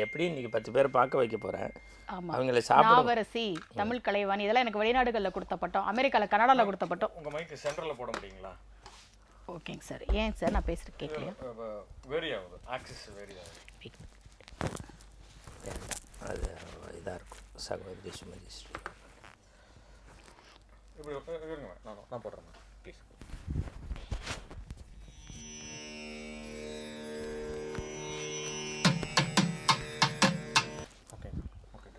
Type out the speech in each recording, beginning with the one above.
எப்படி இன்றைக்கி 10 பேர் பார்க்க வைக்க போகிறேன். ஆமாம், அவங்கள சாப்பிட நாவரசி, தமிழ் கலைவாணி இதெல்லாம் எனக்கு வெளிநாடுகளில் கொடுத்த பட்டம், அமெரிக்காவில் கனடாவில் கொடுத்த பட்டம். உங்கள் மைக்கு சென்டரில் போட முடியுங்களா? ஓகேங்க சார். ஏன் சார் நான் பேசுகிற கேட்கலையா? வேரி ஆகுது, ஆக்சிஸ் வேரி ஆகுது. அது இதாக இருக்கும். சகோதரி சுமதி ஸ்ரீ இப்படி இருங்க, நான் போடுறேன் ப்ளீஸ். Okay okay.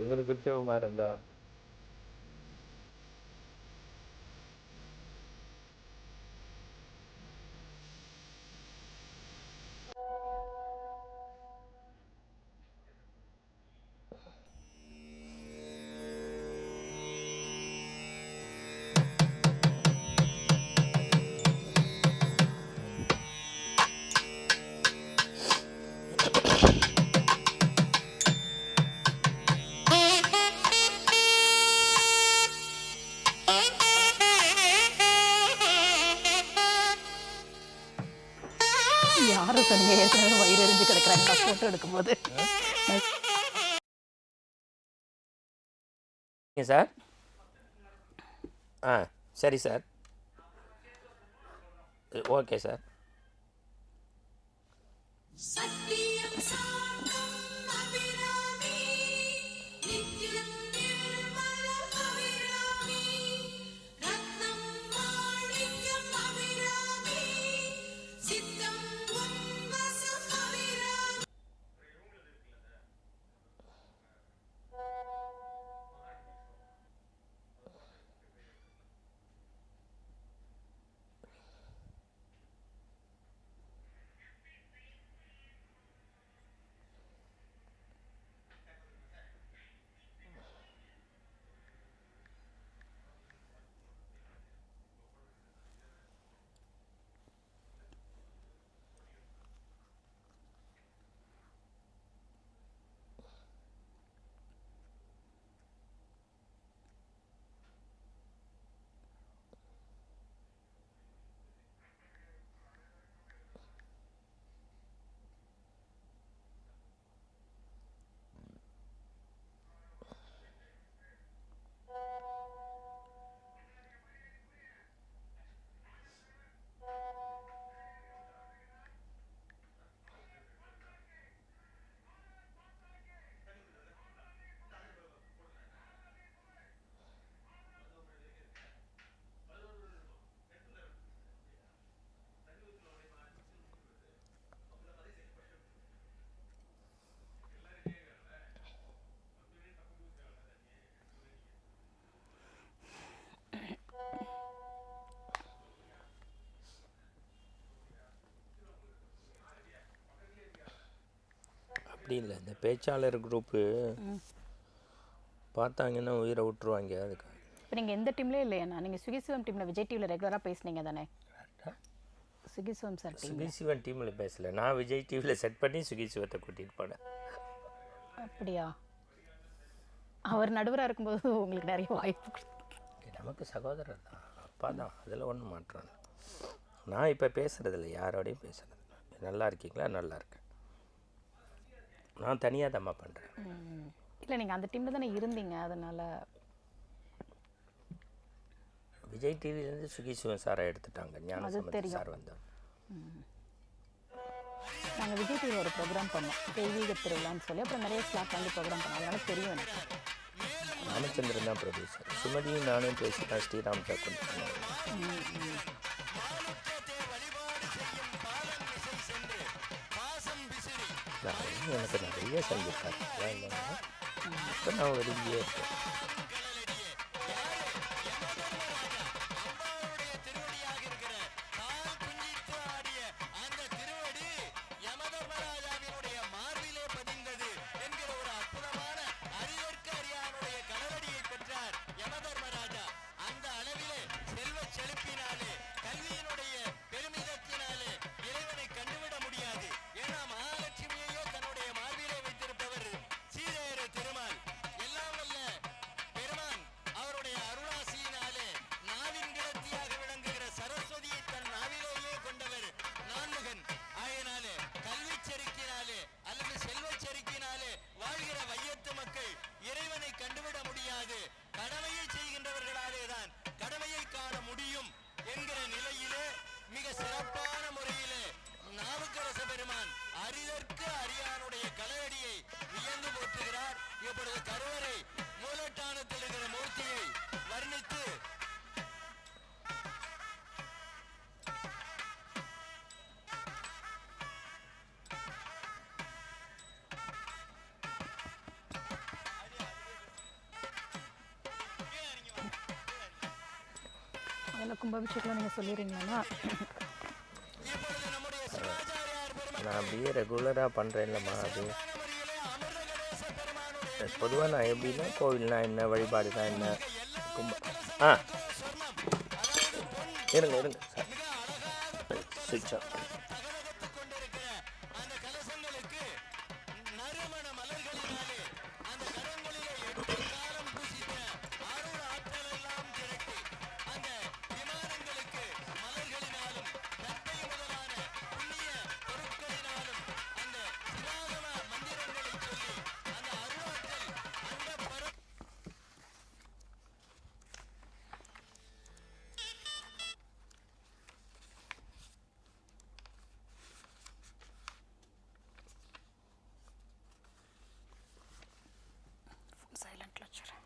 இவனுக்கு பிடிச்சவமா இருந்தா யாரும் சொன்னீங்க ஏற்கனவே வயிறு எரிஞ்சு கிடக்குறாங்க நான் ஃபோட்டோ எடுக்கும்போது. சார் சரி சார், ஓகே சார். அப்படி இல்லை, இந்த பேச்சாளர் குரூப்பு பார்த்தாங்கன்னா உயிரை விட்டுருவாங்க. அதுக்கு இப்போ நீங்கள் எந்த டீம்லேயே இல்லையா? நீங்கள் சுகிசிவம் டீமில் விஜய் டிவியில் ரெகுலராக பேசுனீங்க தானே? Suki Sivam sir team. சுகிசிவன் டீமில் பேசலை, நான் விஜய் டிவியில் செட் பண்ணி சுகிசிவத்தை கூட்டிகிட்டு போனேன். அப்படியா? அவர் நடுவராக இருக்கும்போது உங்களுக்கு நிறைய வாய்ப்பு. நமக்கு சகோதரர் தான், அப்பா தான், அதில் ஒன்றும் மாற்றம். நான் இப்போ பேசுகிறதில்ல, யாரோடையும் பேசுகிறது. நல்லா இருக்கீங்களா? நல்லா இருக்கேன். நான் தனியாக தான்மா பண்ணுறேன். இல்லை, நீங்கள் அந்த டீமில் தானே இருந்தீங்க, அதனால். விஜய் டிவிலேருந்து சுகிசிவன் சாரை எடுத்துட்டாங்க, ஞானசம்பந்தன் சார் வந்தார். நாங்கள் விஜய் டிவியில் ஒரு ப்ரோக்ராம் பண்ணோம், தெய்வீக திருவிழான்னு சொல்லி. அப்புறம் நிறைய ஸ்லாட் வாங்கி ப்ரோக்ராம் பண்ணோம், அதனால தெரியும் எனக்கு. ராமச்சந்திரன் தான் ப்ரொடியூசர். சுமதியும் நானும் பேசி தான் ஸ்ரீராம் சார் கொண்டு போனோம். எனக்கு நிறைய செஞ்சுருக்காரு. இப்போ நான் விரும்பியே இருக்கேன். செழிப்பினாலே, கல்வியினுடைய பெருமிதத்தினாலே இறைவனை கண்டுவிட முடியாது. ஏன்னா அரிதற்கு அரியானுடைய கலையடியை வியந்து போற்றுகிறார். இப்பொழுது கருவறை மூலட்டானத்தில் இருக்கிற மூர்த்தியை வர்ணித்து அதில் கும்பாபிஷேகம் நீங்கள் சொல்லிடுறீங்களா? இப்பொழுது நம்முடைய சிவாச்சாரியார் பெருமாள் நான் அப்படியே ரெகுலராக பண்ணுறேன்லம்மா. அது பொதுவாக நான் எப்படின்னா கோவில்னா என்ன, வழிபாடுனா என்ன, ஆ இருங்க இருங்க சார், சுவிட்ச் ஆஃப். கொண்டிருக்கிற அந்த கலசங்களுக்கு நறுமண மலர்களினாலே அந்த கரங்களிலே 8 காலம் பூசித்த அருள் ஆற்றல் எல்லாம் திரட்டி அந்த விமானங்களுக்கு மலர்களினாலும் நன்மை முதலான புண்ணிய பொருட்களினாலும் அந்த சிவாகம மந்திரங்களை சொல்லி அந்த அருளாற்றல் அந்த பர சைலண்ட்ல வச்சுறேன்.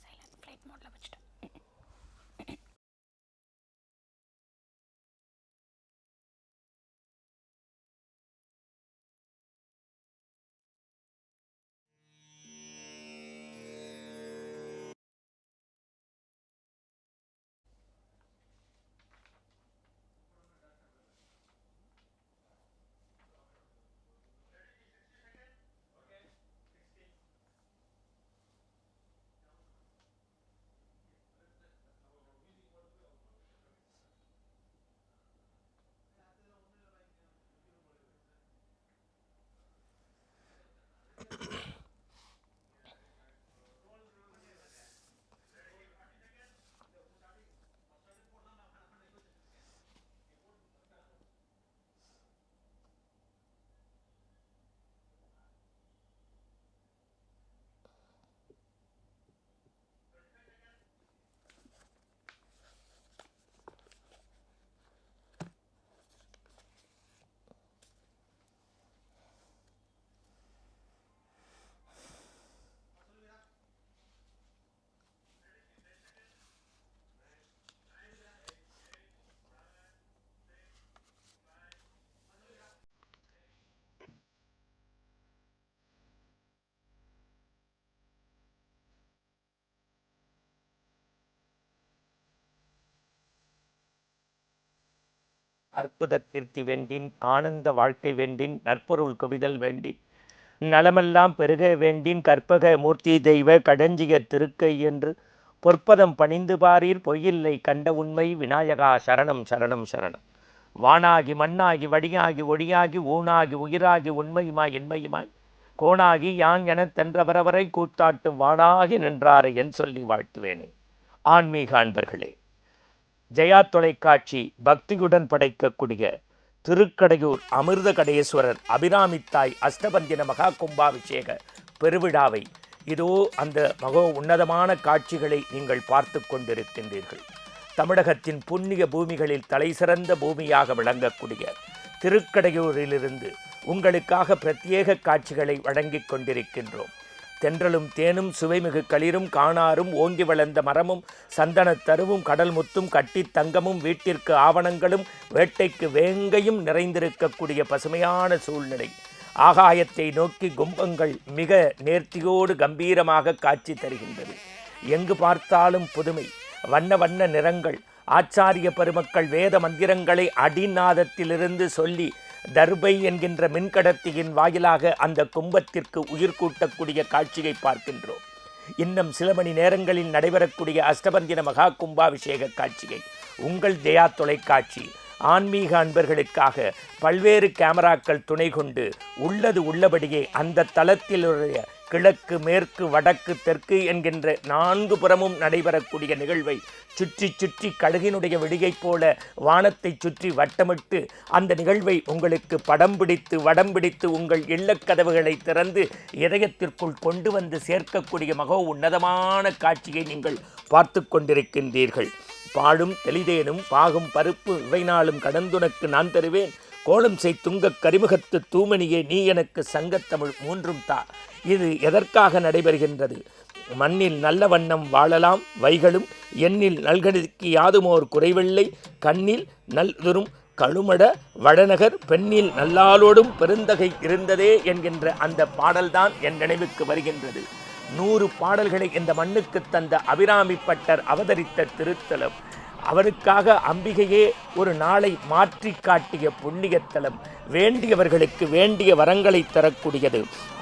சைலண்ட் ஃப்ளைட் மோட்ல வச்சுட்டேன். அற்புத கீர்த்தி வேண்டின், ஆனந்த வாழ்க்கை வேண்டின், நற்பொருள் குவிதல் வேண்டின், நலமெல்லாம் பெருக வேண்டின், கற்பக மூர்த்தி தெய்வ கடஞ்சிய திருக்கை என்று பொற்பதம் பணிந்து பாரீர் பொய்யில்லை கண்ட உண்மை விநாயகா சரணம் சரணம் சரணம். வானாகி மண்ணாகி வடியாகி ஒளியாகி ஊனாகி உயிராகி உண்மையுமாய் இன்மையுமாய் கோணாகி யாங் எனத் தென்றவரவரை கூத்தாட்டும் வானாகி நின்றாரை என் சொல்லி வாழ்த்துவேனே. ஆன்மீக அன்பர்களே, ஜெயா தொலைக்காட்சி பக்தியுடன் படைக்கக்கூடிய திருக்கடையூர் அமிர்த கடேஸ்வரர் அபிராமித்தாய் அஷ்டபந்தின மகா கும்பாபிஷேக பெருவிழாவை இதோ அந்த மகோ உன்னதமான காட்சிகளை நீங்கள் பார்த்து கொண்டிருக்கின்றீர்கள். தமிழகத்தின் புண்ணிய பூமிகளில் தலைசிறந்த பூமியாக விளங்கக்கூடிய திருக்கடையூரிலிருந்து உங்களுக்காக பிரத்யேக காட்சிகளை வழங்கிக் கொண்டிருக்கின்றோம். தென்றலும் தேனும் சுவைமிகு களிரும் காணாரும் ஓங்கி வளர்ந்த மரமும் சந்தனத் தருவும் கடல் முத்தும் கட்டி தங்கமும் வீட்டிற்கு ஆவணங்களும் வேட்டைக்கு வேங்கையும் நிறைந்திருக்கக்கூடிய பசுமையான சூழ்நிலை. ஆகாயத்தை நோக்கி கும்பங்கள் மிக நேர்த்தியோடு கம்பீரமாக காட்சி தருகின்றது. எங்கு பார்த்தாலும் புதுமை, வண்ண வண்ண நிறங்கள். ஆச்சாரிய பெருமக்கள் வேத மந்திரங்களை அடிநாதத்திலிருந்து சொல்லி தர்பை என்கின்ற மின்கடத்தியின் வாயிலாக அந்த கும்பத்திற்கு உயிர் கூட்டக்கூடிய காட்சியை பார்க்கின்றோம். இன்னும் சில மணி நேரங்களில் நடைபெறக்கூடிய அஷ்டபந்தின மகா கும்பாபிஷேக காட்சியை உங்கள் ஜெயா தொலைக்காட்சி ஆன்மீக அன்பர்களுக்காக பல்வேறு கேமராக்கள் துணை கொண்டு உள்ளது உள்ளபடியே அந்த தளத்திலுடைய கிழக்கு, மேற்கு, வடக்கு, தெற்கு என்கின்ற 4 புறமும் நடைபெறக்கூடிய நிகழ்வை சுற்றி சுற்றி கழுகினுடைய விடியைப் போல வானத்தை சுற்றி வட்டமிட்டு அந்த நிகழ்வை உங்களுக்கு படம் பிடித்து வடம் பிடித்து உங்கள் இல்லக்கதவுகளை திறந்து இதயத்திற்குள் கொண்டு வந்து சேர்க்கக்கூடிய மகோ உன்னதமான காட்சியை நீங்கள் பார்த்து கொண்டிருக்கின்றீர்கள். பாழும் தெளிதேனும் பாகும் பருப்பு இவை நாளும் கடந்துனக்கு நான் தருவேன், கோலம் செய் துங்கக் கரிமுகத்து தூமணியே நீ எனக்கு சங்கத்தமிழ் 3ம் தா. இது எதற்காக நடைபெறுகின்றது? மண்ணில் நல்ல வண்ணம் வாழலாம் வைகளும், எண்ணில் நல்கடிக்கு யாதுமோர் குறைவில்லை, கண்ணில் நல்தரும் கழுமட வடநகர், பெண்ணில் நல்லாளோடும் பெருந்தகை இருந்ததே என்கின்ற அந்த பாடல்தான் என் நினைவுக்கு வருகின்றது. 100 பாடல்களை இந்த மண்ணுக்கு தந்த அபிராமி பட்டர் அவதரித்த திருத்தலம். அவருக்காக அம்பிகையே ஒரு நாளை மாற்றி காட்டிய புண்ணியத்தலம். வேண்டியவர்களுக்கு வேண்டிய வரங்களை தரக்கூடியது,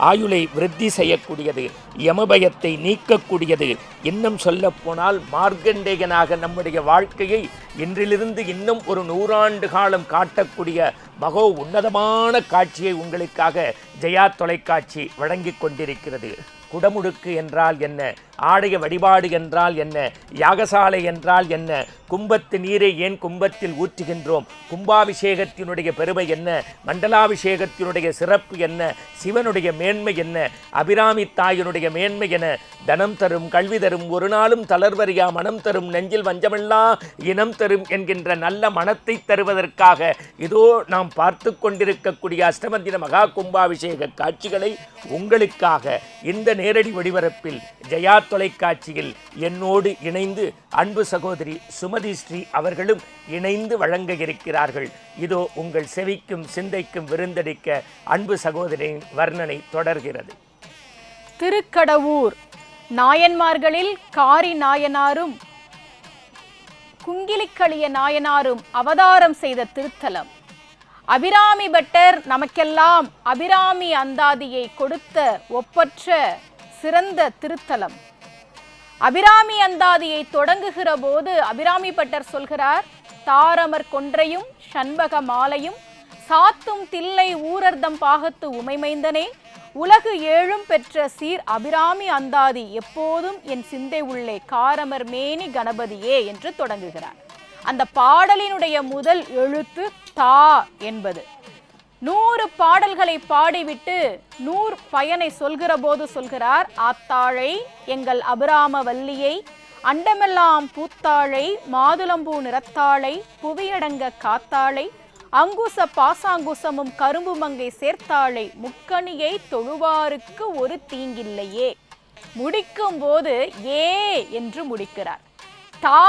ஆயுளை விருத்தி செய்யக்கூடியது, யமபயத்தை நீக்கக்கூடியது. இன்னும் சொல்ல போனால் மார்க்கண்டேயனாக நம்முடைய வாழ்க்கையை இன்றிலிருந்து இன்னும் ஒரு 100 ஆண்டு காலம் காட்டக்கூடிய மகோ உன்னதமான காட்சியை உங்களுக்காக ஜெயா தொலைக்காட்சி வழங்கி கொண்டிருக்கிறது. குடமுடுக்கு என்றால் என்ன, ஆடைய வழிபாடு என்றால் என்ன, யாகசாலை என்றால் என்ன, கும்பத்து நீரை ஏன் கும்பத்தில் ஊற்றுகின்றோம், கும்பாபிஷேகத்தினுடைய பெருமை என்ன, மண்டலாபிஷேகத்தினுடைய சிறப்பு என்ன, சிவனுடைய மேன்மை என்ன, அபிராமி தாயினுடைய மேன்மை என, தனம் தரும் கல்வி தரும் ஒரு நாளும் தளர்வறியா மனம் தரும் நெஞ்சில் வஞ்சமில்லா இனம் தரும் என்கின்ற நல்ல மனத்தை தருவதற்காக இதோ நாம் பார்த்து கொண்டிருக்கக்கூடிய அஷ்டமதின மகா கும்பாபிஷேக காட்சிகளை உங்களுக்காக இந்த நேரடி ஒளிபரப்பில் ஜெயா தொலைக்காட்சியில் என்னோடு இணைந்து அன்பு சகோதரி சுமதி ஸ்ரீ அவர்களும் இணைந்து வழங்க இருக்கிறார்கள். இதோ உங்கள் செவிக்கும் சிந்தைக்கும் விருந்தளிக்க அன்பு சகோதரியின் வர்ணனை தொடர்கிறது. திருக்கடவூர் நாயன்மார்களில் காரி நாயனாரும் குங்கிலிக்களிய நாயனாரும் அவதாரம் செய்த திருத்தலம். அபிராமி பட்டர் நமக்கெல்லாம் அபிராமி அந்தாதியை கொடுத்த ஒப்பற்ற சிறந்த திருத்தலம். அபிராமி அந்தாதியை தொடங்குகிற போது அபிராமி பட்டர் சொல்கிறார், தாரமர் கொன்றையும் சண்பக மாலையும் சாத்தும் தில்லை ஊரர்தம் பாகத்து உமைமைந்தனே, உலகு 7ம் பெற்ற சீர் அபிராமி அந்தாதி எப்போதும் என் சிந்தை உள்ளே காரமர் மேனி கணபதியே என்று தொடங்குகிறார். அந்த பாடலினுடைய முதல் எழுத்து தா என்பது. 100 பாடல்களை பாடிவிட்டு 100 பயனை சொல்கிற போது சொல்கிறார், ஆத்தாழை எங்கள் அபிராம வல்லியை, அண்டமெல்லாம் பூத்தாழை மாதுளம்பூ நிறத்தாழை, புவியடங்க காத்தாழை, அங்குச பாசாங்குசமும் கரும்பு மங்கை சேர்த்தாழை, முக்கணியை தொழுவாருக்கு ஒரு தீங்கில்லையே. முடிக்கும் போது ஏ என்று முடிக்கிறார். தா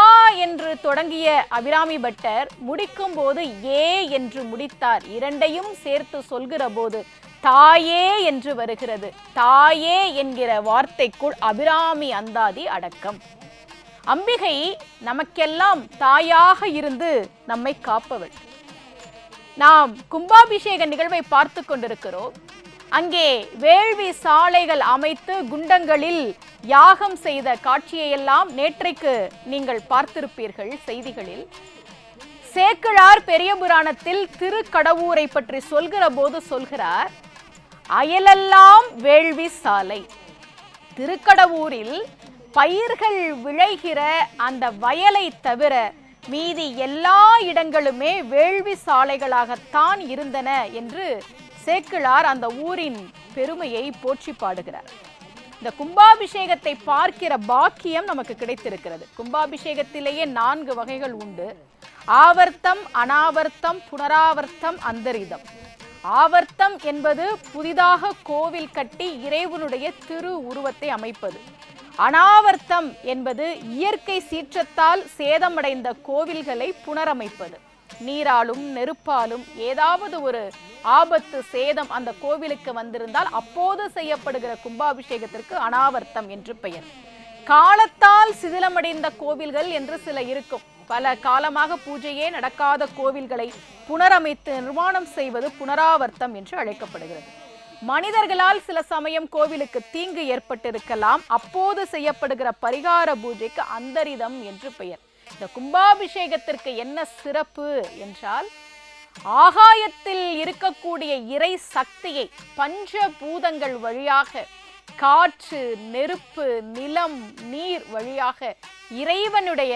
என்று தொடங்கிய அபிராமி பட்டர் முடிக்கும் போது ஏ என்று முடித்தார். இரண்டையும் சேர்த்து சொல்கிற போது தாயே என்று வருகிறது. தாயே என்கிற வார்த்தைக்குள் அபிராமி அந்தாதி அடக்கம். அம்பிகை நமக்கெல்லாம் தாயாக இருந்து நம்மை காப்பவள். நாம் கும்பாபிஷேக நிகழ்வை பார்த்து கொண்டிருக்கிறோம். அங்கே வேள்வி சாலைகள் அமைத்து குண்டங்களில் யாகம் செய்த காட்சியையெல்லாம் நேற்றைக்கு நீங்கள் பார்த்திருப்பீர்கள் செய்திகளில். சேக்கிழார் பெரிய புராணத்தில் திருக்கடவூரை பற்றி சொல்கிற போது சொல்கிறார், அயலெல்லாம் வேள்வி சாலை. திருக்கடவூரில் பயிர்கள் விளைகிற அந்த வயலை தவிர மீதி எல்லா இடங்களுமே வேள்வி சாலைகளாகத்தான் இருந்தன என்று சேக்கிழார் அந்த ஊரின் பெருமையை போற்றி பாடுகிறார். இந்த கும்பாபிஷேகத்தை பார்க்கிற பாக்கியம் நமக்கு கிடைத்திருக்கிறது. கும்பாபிஷேகத்திலேயே 4 வகைகள் உண்டு. ஆவர்த்தம், அனாவர்த்தம், புனராவர்த்தம், அந்தரிதம். ஆவர்த்தம் என்பது புதிதாக கோவில் கட்டி இறைவனுடைய திரு உருவத்தை அமைப்பது. அனாவர்த்தம் என்பது இயற்கை சீற்றத்தால் சேதமடைந்த கோவில்களை புனரமைப்பது. நீராலும் நெருப்பாலும் ஏதாவது ஒரு ஆபத்து சேதம் அந்த கோவிலுக்கு வந்திருந்தால் அப்போது செய்யப்படுகிற கும்பாபிஷேகத்திற்கு அனாவர்த்தம் என்று பெயர். காலத்தால் சிதிலமடைந்த கோவில்கள் என்று சில இருக்கும். பல காலமாக பூஜையே நடக்காத கோவில்களை புனரமைத்து நிர்மாணம் செய்வது புனராவர்த்தம் என்று அழைக்கப்படுகிறது. மனிதர்களால் சில சமயம் கோவிலுக்கு தீங்கு ஏற்பட்டிருக்கலாம். அப்போது செய்யப்படுகிற பரிகார பூஜைக்கு அந்தரிதம் என்று பெயர். இந்த கும்பாபிஷேகத்திற்கு என்ன சிறப்பு என்றால், ஆகாயத்தில் இருக்கக்கூடிய இறை சக்தியை பஞ்ச பூதங்கள் வழியாக காற்று, நெருப்பு, நிலம், நீர் வழியாக இறைவனுடைய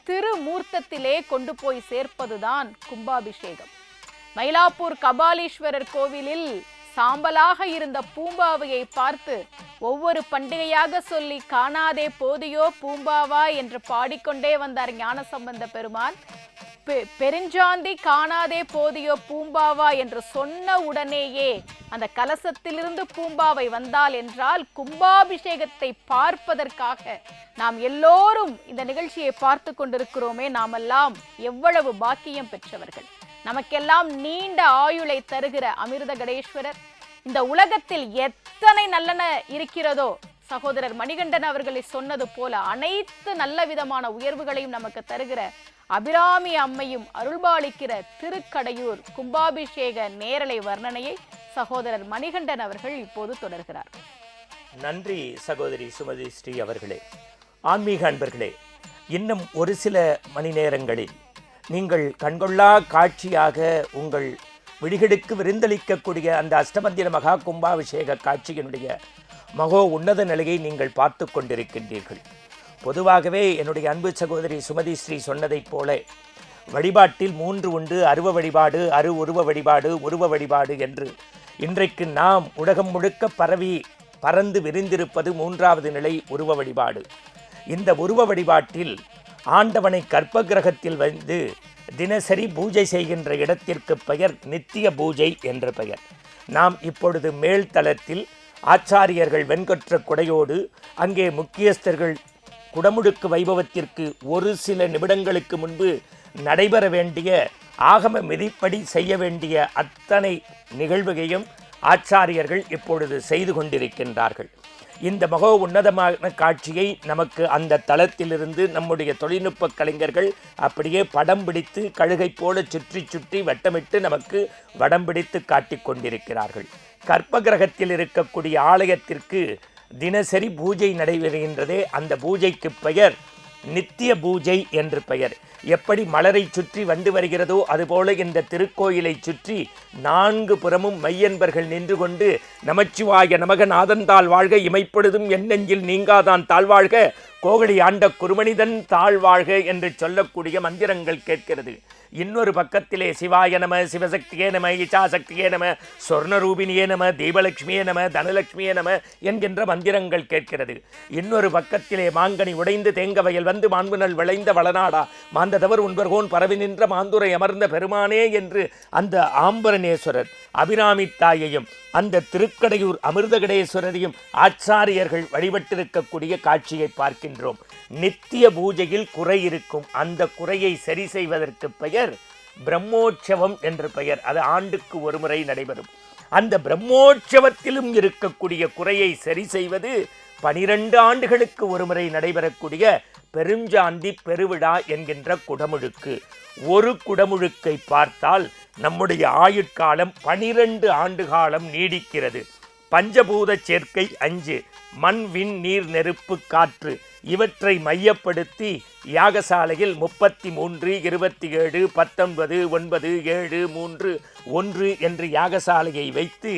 திருமூர்த்தத்திலே கொண்டு போய் சேர்ப்பதுதான் கும்பாபிஷேகம். மயிலாப்பூர் கபாலீஸ்வரர் கோவிலில் சாம்பலாக இருந்த பூம்பாவையை பார்த்து ஒவ்வொரு பண்டிகையாக சொல்லி காணாதே போதியோ பூம்பாவா என்று பாடிக்கொண்டே வந்தார் ஞானசம்பந்த பெருமான். பெருஞ்சாந்தி காணாதே போதியோ பூம்பாவா என்று சொன்ன உடனேயே அந்த கலசத்திலிருந்து பூம்பாவை வந்தால் என்றால் கும்பாபிஷேகத்தை பார்ப்பதற்காக நாம் எல்லோரும் இந்த நிகழ்ச்சியை பார்த்து கொண்டிருக்கிறோமே, நாமெல்லாம் எவ்வளவு பாக்கியம் பெற்றவர்கள். நமக்கெல்லாம் நீண்ட ஆயுளை தருகிற அமிர்த கடேஸ்வரர், இந்த உலகத்தில் எத்தனை நல்லன இருக்கிறதோ சகோதரர் மணிகண்டன் அவர்களை சொன்னது போல அனைத்து நல்ல விதமான உயர்வுகளையும் நமக்கு தருகிற அபிராமி அம்மையும் அருள்பாலிக்கிற திருக்கடையூர் கும்பாபிஷேக நேரலை வர்ணனையை சகோதரர் மணிகண்டன் அவர்கள் இப்போது தொடர்கிறார். நன்றி சகோதரி சுமதி ஸ்ரீ அவர்களே. ஆன்மீக அன்பர்களே, இன்னும் ஒரு சில மணி நேரங்களில் நீங்கள் கண்கொள்ளா காட்சியாக உங்கள் விழிகளுக்கு விருந்தளிக்கக்கூடிய அந்த அஷ்டமந்திர மகா கும்பாபிஷேக காட்சியினுடைய மகோ உன்னத நிலையை நீங்கள் பார்த்து கொண்டிருக்கின்றீர்கள். பொதுவாகவே என்னுடைய அன்பு சகோதரி சுமதி ஸ்ரீ சொன்னதைப் போல வழிபாட்டில் 3 உண்டு: அருவ வழிபாடு, உருவ வழிபாடு, உருவ வழிபாடு என்று. இன்றைக்கு நாம் உலகம் முழுக்க பறந்து விரிந்திருப்பது 3வது நிலை, உருவ வழிபாடு. இந்த உருவ வழிபாட்டில் ஆண்டவனை கற்ப கிரகத்தில் வந்து தினசரி பூஜை செய்கின்ற இடத்திற்கு பெயர் நித்திய பூஜை என்ற பெயர். நாம் இப்பொழுது மேல்தளத்தில் ஆச்சாரியர்கள் வெண்கொற்ற குடையோடு அங்கே முக்கியஸ்தர்கள் குடமுழுக்கு வைபவத்திற்கு ஒரு சில நிமிடங்களுக்கு முன்பு நடைபெற வேண்டிய ஆகம விதிப்படி செய்ய வேண்டிய அத்தனை நிகழ்வுகையும் ஆச்சாரியர்கள் இப்பொழுது செய்து கொண்டிருக்கின்றார்கள். இந்த மகோ உன்னதமான காட்சியை நமக்கு அந்த தளத்திலிருந்து நம்முடைய தொழில்நுட்ப கலைஞர்கள் அப்படியே படம் பிடித்து கழுகை போல சுற்றி சுற்றி வட்டமிட்டு நமக்கு வடம் பிடித்து காட்டிக் கொண்டிருக்கிறார்கள். கற்ப கிரகத்தில் இருக்கக்கூடிய ஆலயத்திற்கு தினசரி பூஜை நடைபெறுகின்றதே, அந்த பூஜைக்கு பெயர் நித்திய பூஜை என்று பெயர். எப்படி மலரை சுற்றி வந்து வருகிறதோ அதுபோல இந்த திருக்கோயிலை சுற்றி 4 புறமும் மையன்பர்கள் நின்று கொண்டு நமச்சிவாய நமக நாதன் தாழ் வாழ்க, இமைப்பொழுதும் என் நெஞ்சில் நீங்காதான் தாழ்வாழ்க, கோகலி ஆண்ட குருமனிதன் தாழ்வாழ்க என்று சொல்லக்கூடிய மந்திரங்கள் கேட்கிறது. இன்னொரு பக்கத்திலே சிவாய நம, சிவசக்தியே நம, இச்சாசக்தியே நம, சொர்ணரூபிணியே நம, தீபலட்சுமியே நம, தனலட்சுமியே நம என்கின்ற மந்திரங்கள் கேட்கிறது. இன்னொரு பக்கத்திலே மாங்கனி உடைந்து தேங்கவயல் வந்து மாண்புநல் விளைந்த வளநாடா மாந்ததவர் உண்பர்கோன் பரவி நின்ற மாந்துரை அமர்ந்த பெருமானே என்று அந்த ஆம்பரணேஸ்வரர் அபிராமி தாயையும் அந்த திருக்கடையூர் அமிர்தகடேஸ்வரரையும் ஆச்சாரியர்கள் வழிபட்டிருக்கக்கூடிய காட்சியை பார்க்கின்றோம். நித்திய பூஜையில் குறை இருக்கும். அந்த குறையை சரி செய்வதற்கு பெயர் பிரம்மோற்சவம் என்று பெயர். அது ஆண்டுக்கு ஒரு முறை நடைபெறும். அந்த பிரம்மோற்சவத்திலும் இருக்கக்கூடிய குறையை சரி செய்வது 12 ஆண்டுகளுக்கு ஒரு முறை நடைபெறக்கூடிய பெருஞ்சாந்தி பெருவிழா என்கின்ற குடமுழுக்கு. ஒரு குடமுழுக்கை பார்த்தால் நம்முடைய ஆயுட்காலம் 12 ஆண்டு காலம் நீடிக்கிறது. பஞ்சபூத சேர்க்கை 5: மண், விண், நீர், நெருப்பு, காற்று இவற்றை மையப்படுத்தி யாகசாலையில் 33, 27, 19, 9, 7, 3, 1 என்று யாகசாலையை வைத்து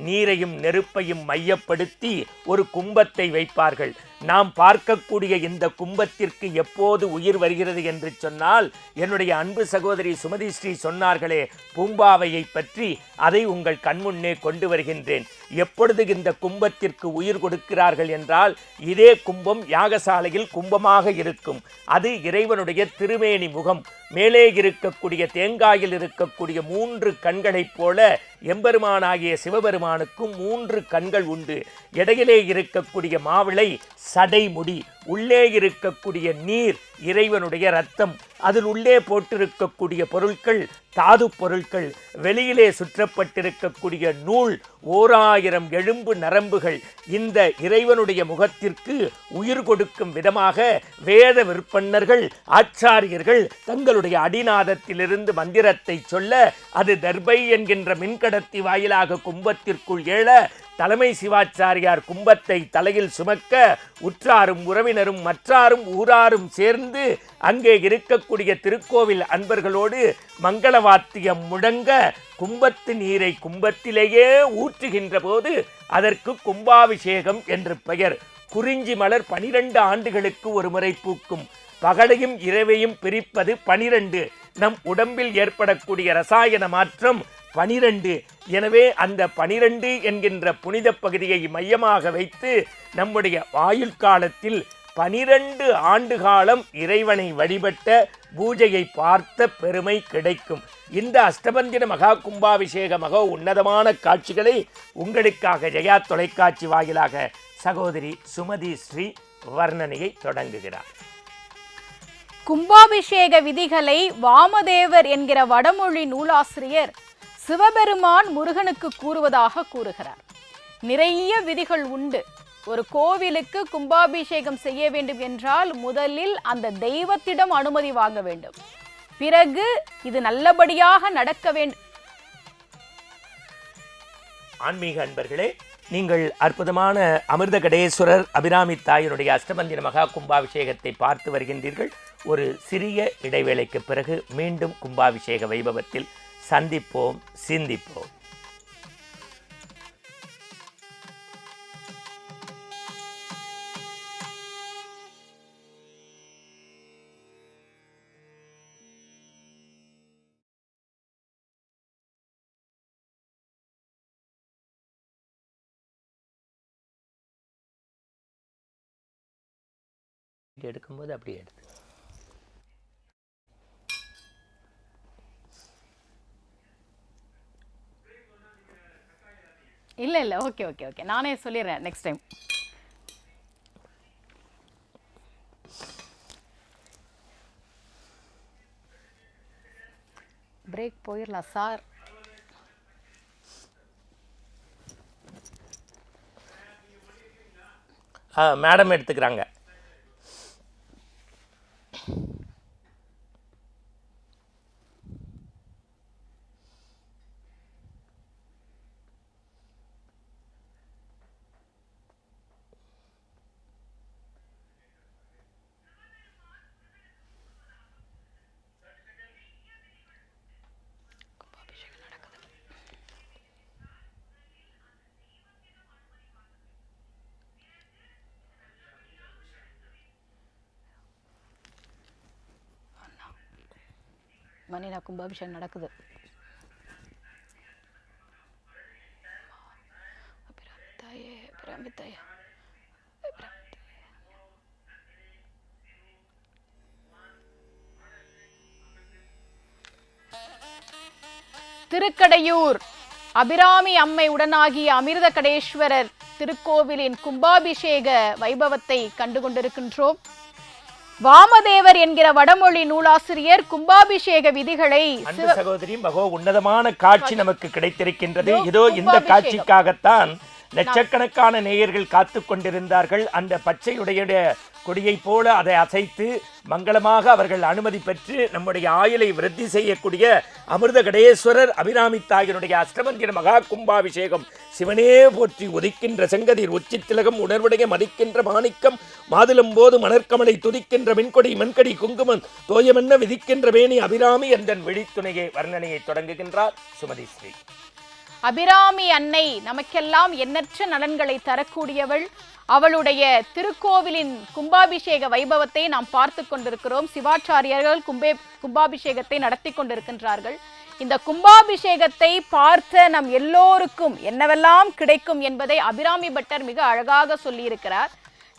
நீரையும் நெருப்பையும் மையப்படுத்தி ஒரு கும்பத்தை வைப்பார்கள். நாம் பார்க்கக்கூடிய இந்த கும்பத்திற்கு எப்போது உயிர் வருகிறது என்று சொன்னால், என்னுடைய அன்பு சகோதரி சுமதி ஸ்ரீ சொன்னார்களே பூம்பாவையை பற்றி, அதை உங்கள் கண்முன்னே கொண்டு வருகின்றேன். எப்பொழுது இந்த கும்பத்திற்கு உயிர் கொடுக்கிறார்கள் என்றால், இதே கும்பம் யாகசாலையில் கும்பமாக இருக்கும். அது இறைவனுடைய திருமேனி முகம். மேலே இருக்கக்கூடிய தேங்காயில் இருக்கக்கூடிய 3 கண்களைப் போல எம்பெருமானாகிய சிவபெருமானுக்கும் 3 கண்கள் உண்டு. இடையிலே இருக்கக்கூடிய மாவிளை சடைமுடி, உள்ளே இருக்கக்கூடிய நீர் இறைவனுடைய இரத்தம், அதில் உள்ளே போட்டிருக்கக்கூடிய பொருட்கள் தாது பொருட்கள், வெளியிலே சுற்றப்பட்டிருக்கக்கூடிய நூல் 1000 எலும்பு நரம்புகள். இந்த இறைவனுடைய முகத்திற்கு உயிர் கொடுக்கும் விதமாக வேத விற்பன்னர்கள் ஆச்சாரியர்கள் தங்களுடைய அடிநாதத்திலிருந்து மந்திரத்தை சொல்ல, அது தர்பை என்கின்ற மின்கடத்தி வாயிலாக கும்பத்திற்குள் ஏழ, தலைமை சிவாச்சாரியார் கும்பத்தை தலையில் சுமக்க, உற்றாரும் உறவினரும் மற்றாரும் ஊராரும் சேர்ந்து அங்கே இருக்கக்கூடிய திருக்கோவில் அன்பர்களோடு மங்களவாத்தியம் முழங்க கும்பத்து நீரை கும்பத்திலேயே ஊற்றுகின்ற போது அதற்கு கும்பாபிஷேகம் என்று பெயர். குறிஞ்சி மலர் 12 ஆண்டுகளுக்கு ஒரு முறை பூக்கும். பகலையும் இரவையும் பிரிப்பது 12. நம் உடம்பில் ஏற்படக்கூடிய ரசாயன மாற்றம் 12. எனவே அந்த 12 என்கின்ற புனித பகுதியை மையமாக வைத்து நம்முடைய ஆயுள் காலத்தில் 12 ஆண்டு காலம் இறைவனை வழிபட்ட பூஜையை பார்த்த பெருமை கிடைக்கும். இந்த அஷ்டபந்தின மகா கும்பாபிஷேக மகா உன்னதமான காட்சிகளை உங்களுக்காக ஜெயா தொலைக்காட்சி வாயிலாக சகோதரி சுமதி ஸ்ரீ வர்ணனையை தொடங்குகிறார். கும்பாபிஷேக விதிகளை வாமதேவர் என்கிற வடமொழி நூலாசிரியர் சிவபெருமான் முருகனுக்கு கூறுவதாக கூறுகிறார். நிறைய விதிகள் உண்டு. ஒரு கோவிலுக்கு கும்பாபிஷேகம் செய்ய வேண்டும் என்றால் முதலில் அந்த தெய்வத்திடம் அனுமதி வாங்க வேண்டும். பிறகு இது நல்லபடியாக நடக்க வேண்டும். ஆன்மீக அன்பர்களே, நீங்கள் அற்புதமான அமிர்தகடேஸ்வரர் அபிராமி தாயினுடைய அஷ்டபந்தின மகா கும்பாபிஷேகத்தை பார்த்து வருகின்றீர்கள். ஒரு சிறிய இடைவேளைக்கு பிறகு மீண்டும் கும்பாபிஷேக வைபவத்தில் சந்திப்போம், சிந்திப்போம். எடுக்கும்போது அப்படியே எடுத்து இல்ல ஓகே ஓகே ஓகே நானே சொல்லிடுறேன் நெக்ஸ்ட் டைம். பிரேக் போயிடலாம் சார். மேடம் எடுத்துக்கிறாங்க. மணினா கும்பாபிஷேகம் நடக்குது. திருக்கடையூர் அபிராமி அம்மை உடனாகிய அமிர்தகடேஸ்வரர் திருக்கோவிலின் கும்பாபிஷேக வைபவத்தை கண்டுகொண்டிருக்கின்றோம். வாமதேவர் என்கிற வடமொழி நூலாசிரியர் கும்பாபிஷேக விதிகளை சகோதரி மகோ உன்னதமான காட்சி நமக்கு கிடைத்திருக்கின்றது. இதோ இந்த காட்சிக்காகத்தான் லட்சக்கணக்கான நேயர்கள் காத்து கொண்டிருந்தார்கள். அந்த பச்சையுடைய கொடியை போல அதை அசைத்து மங்களமாக அவர்கள் அனுமதி பெற்று நம்முடைய ஆயுளை விருத்தி செய்யக்கூடிய அமிர்தகடேஸ்வரர் அபிராமி தாயினுடைய அஷ்டபந்தின மகா கும்பாபிஷேகம். சிவனே போற்றி உதிக்கின்ற செங்கதிர் உச்சி திலகம் உணர்வுடைய மதிக்கின்ற மாணிக்கம் மாதுளம் போது மணற்கமலை துதிக்கின்ற மின்கொடி மண்கடி குங்குமம் தோயமென்ன விதிக்கின்ற வேணி அபிராமி என்ற விழித்துணையை வர்ணனையை தொடங்குகின்றார் சுமதி ஸ்ரீ. அபிராமி அன்னை நமக்கெல்லாம் எண்ணற்ற நலன்களை தரக்கூடியவள். அவளுடைய திருக்கோவிலின் கும்பாபிஷேக வைபவத்தை நாம் பார்த்து கொண்டிருக்கிறோம். சிவாச்சாரியர்கள் கும்பாபிஷேகத்தை நடத்தி கொண்டிருக்கின்றார்கள். இந்த கும்பாபிஷேகத்தை பார்த்த நம் எல்லோருக்கும் என்னவெல்லாம் கிடைக்கும் என்பதை அபிராமி பட்டர் மிக அழகாக சொல்லியிருக்கிறார்.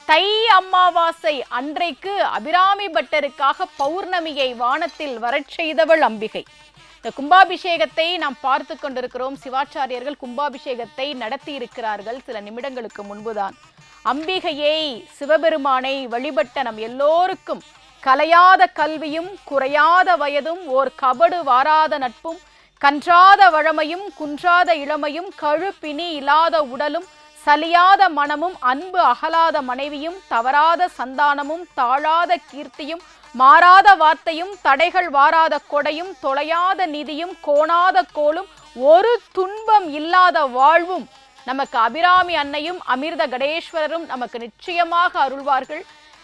தை அமாவாசை அன்றைக்கு அபிராமி பட்டருக்காக பௌர்ணமியை வானத்தில் வரச் செய்தவள் அம்பிகை. இந்த கும்பாபிஷேகத்தை நாம் பார்த்து கொண்டிருக்கிறோம். சிவாச்சாரியர்கள் கும்பாபிஷேகத்தை நடத்தி இருக்கிறார்கள் சில நிமிடங்களுக்கு முன்புதான். அம்பிகையை சிவபெருமானை வழிபட்ட நம் எல்லோருக்கும் கலையாத கல்வியும் குறையாத வயதும் ஓர் கபடு வாராத நட்பும் கன்றாத வழமையும் குன்றாத இளமையும் கழுப்பினி இல்லாத உடலும் சலியாத மனமும் அன்பு அகலாத மனைவியும் தவறாத சந்தானமும் தாழாத கீர்த்தியும் மாறாத வார்த்தையும் தடைகள் வாராத கொடையும் தொலையாத நிதியும் கோணாத கோலும் ஒரு துன்பம் இல்லாத வாழ்வும் நமக்கு அபிராமி அன்னையும் அமிர்தகடேஸ்வரரும் நமக்கு நிச்சயமாக அருள்வார்கள்.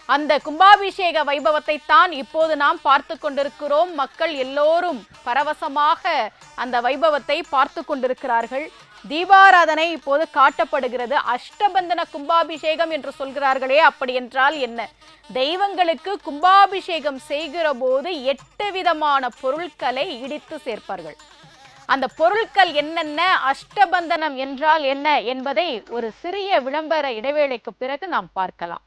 அந்த கும்பாபிஷேக வைபவத்தை தான் இப்போது நாம் பார்த்து கொண்டிருக்கிறோம். மக்கள் எல்லோரும் பரவசமாக அந்த வைபவத்தை பார்த்து கொண்டிருக்கிறார்கள். தீபாராதனை இப்போது காட்டப்படுகிறது. அஷ்டபந்தன கும்பாபிஷேகம் என்று சொல்கிறார்களே, அப்படி என்றால் என்ன? தெய்வங்களுக்கு கும்பாபிஷேகம் செய்கிற போது 8 விதமான பொருட்களை இடித்து சேர்ப்பார்கள். அந்த பொருட்கள் என்னென்ன, அஷ்டபந்தனம் என்றால் என்ன என்பதை ஒரு சிறிய விளம்பர இடைவேளைக்கு பிறகு நாம் பார்க்கலாம்.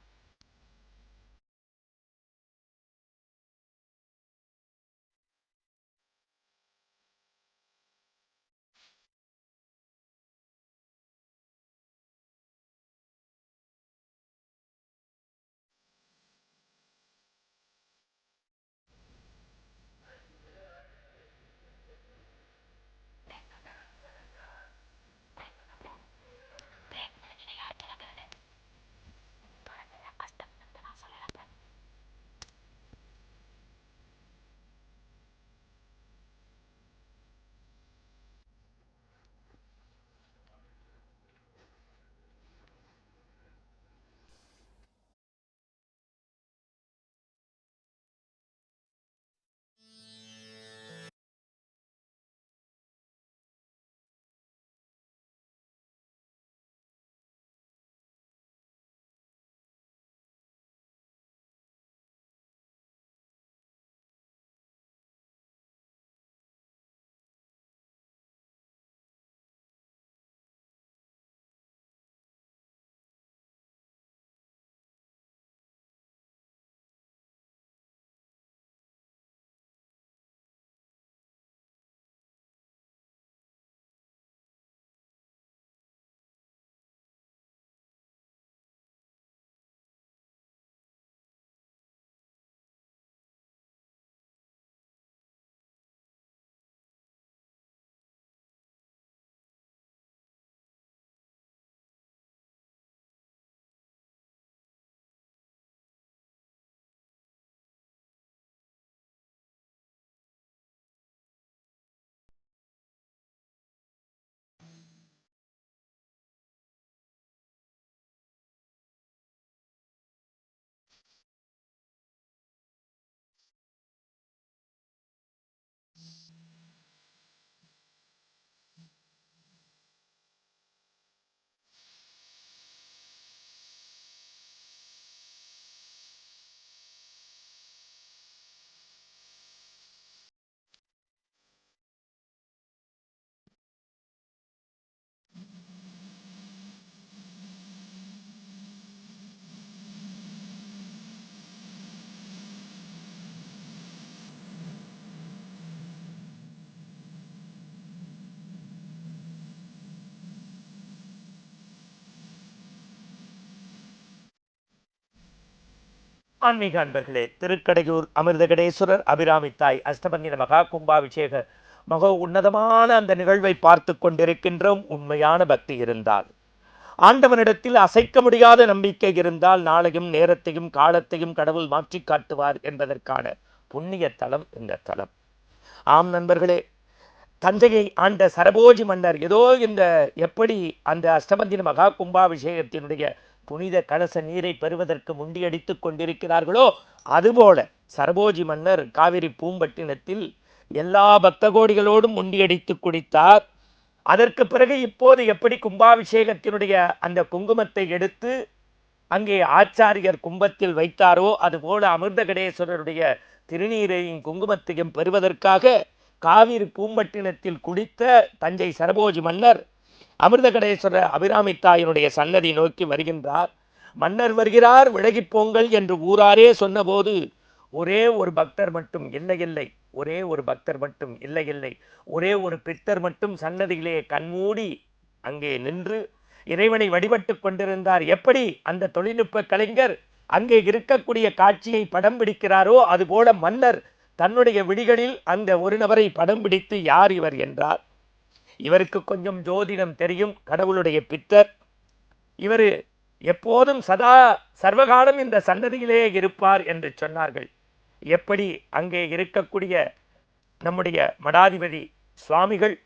ஆன்மீக அன்பர்களே, திருக்கடையூர் அமிர்தகடேஸ்வரர் அபிராமி தாய் அஷ்டபந்தின மகா கும்பாபிஷேக மகா உன்னதமான அந்த நிகழ்வை பார்த்து கொண்டிருக்கின்றோம். உண்மையான பக்தி இருந்தால், ஆண்டவனிடத்தில் அசைக்க முடியாத நம்பிக்கை இருந்தால், நாளையும் நேரத்தையும் காலத்தையும் கடவுள் மாற்றி காட்டுவார் என்பதற்கான புண்ணிய தலம் இந்த தலம். ஆம் நண்பர்களே, தஞ்சையை ஆண்ட சரபோஜி மன்னர் ஏதோ இந்த எப்படி அந்த அஷ்டபந்தின மகா கும்பாபிஷேகத்தினுடைய புனித கலச நீரை பெறுவதற்கு முண்டியடித்துக் கொண்டிருக்கிறார்களோ, அதுபோல சரபோஜி மன்னர் காவிரி பூம்பட்டினத்தில் எல்லா பக்த கோடிகளோடும் முண்டியடித்து குடித்தார். அதற்கு பிறகு இப்போது எப்படி கும்பாபிஷேகத்தினுடைய அந்த குங்குமத்தை எடுத்து அங்கே ஆச்சாரியர் கும்பத்தில் வைத்தாரோ, அதுபோல அமிர்தகடேஸ்வரருடைய திருநீரையும் குங்குமத்தையும் பெறுவதற்காக காவிரி பூம்பட்டினத்தில் குடித்த தஞ்சை சரபோஜி மன்னர் அமிர்தகடேஸ்வரர் அபிராமி தாயினுடைய சன்னதி நோக்கி வருகின்றார். மன்னர் வருகிறார், விலகிப் போங்கள் என்று ஊராரே சொன்னபோது ஒரே ஒரு பக்தர் மட்டும் இல்லை, ஒரே ஒரு பக்தர் மட்டும் இல்லை, ஒரே ஒரு பித்தர் மட்டும் சன்னதியிலே கண்மூடி அங்கே நின்று இறைவனை வழிபட்டு கொண்டிருந்தார். எப்படி அந்த தொழில்நுட்ப கலைஞர் அங்கே இருக்கக்கூடிய காட்சியை படம் பிடிக்கிறாரோ, அதுபோல மன்னர் தன்னுடைய விழிகளில் அந்த ஒரு நபரை படம் பிடித்து யார் இவர் என்றார். இவருக்கு கொஞ்சம் ஜோதிடம் தெரியும், கடவுளுடைய பித்தர், இவர் எப்போதும் சதா சர்வகாலம் இந்த சன்னதியிலே இருப்பார் என்று சொன்னார்கள். எப்படி அங்கே இருக்கக்கூடிய நம்முடைய மடாதிபதி சுவாமிகள்